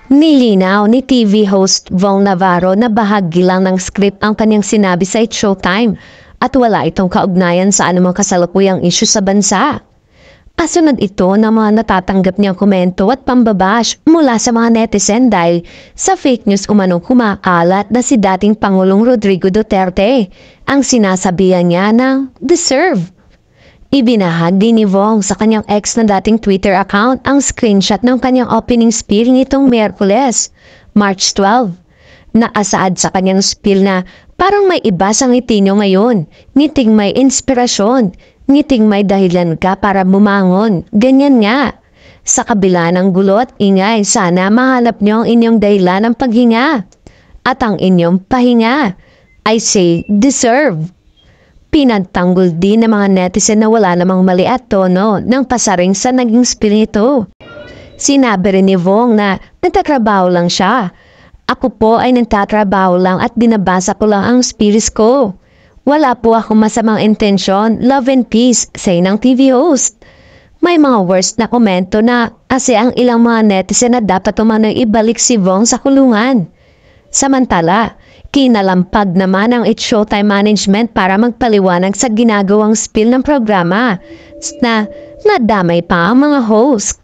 Nilinaw ni TV host Vong Navarro na bahagi lang ng script ang kanyang sinabi sa It's Showtime at wala itong kaugnayan sa anumang kasalukuyang issue sa bansa. Kasunod ito ng mga natatanggap niyang komento at pambabash mula sa mga netizen dahil sa fake news umanong kumakalat na si dating Pangulong Rodrigo Duterte ang sinasabihan niya ng deserve. Ibinahagi ni Vong sa kanyang ex na dating Twitter account ang screenshot ng kanyang opening spiel nitong Miyerkules, March 12. Naasaad sa kanyang spiel na parang may iba sa ngiti nyo ngayon, ngiting may inspirasyon, ngiting may dahilan ka para bumangon, ganyan nga. Sa kabila ng gulo at ingay, sana mahanap nyo ang inyong dahilan ng paghinga. At ang inyong pahinga, I say deserve. Pinagtanggol din ng mga netizen na wala namang mali at tono ng pasaring sa naging spiel nito. Sinabi rin ni Vong na nagtatrabaho lang siya. Ako po ay nagtatrabaho lang at binabasa ko lang ang spirits ko. Wala po akong masamang intensyon, love and peace, say ng TV host. May mga worst na komento na kasi ang ilang mga netizen na dapat umano'y ibalik si Vong sa kulungan. Samantala, kinalampag naman ang It's Showtime management para magpaliwanag sa ginagawang spiel ng programa na nadamay pa ang mga host.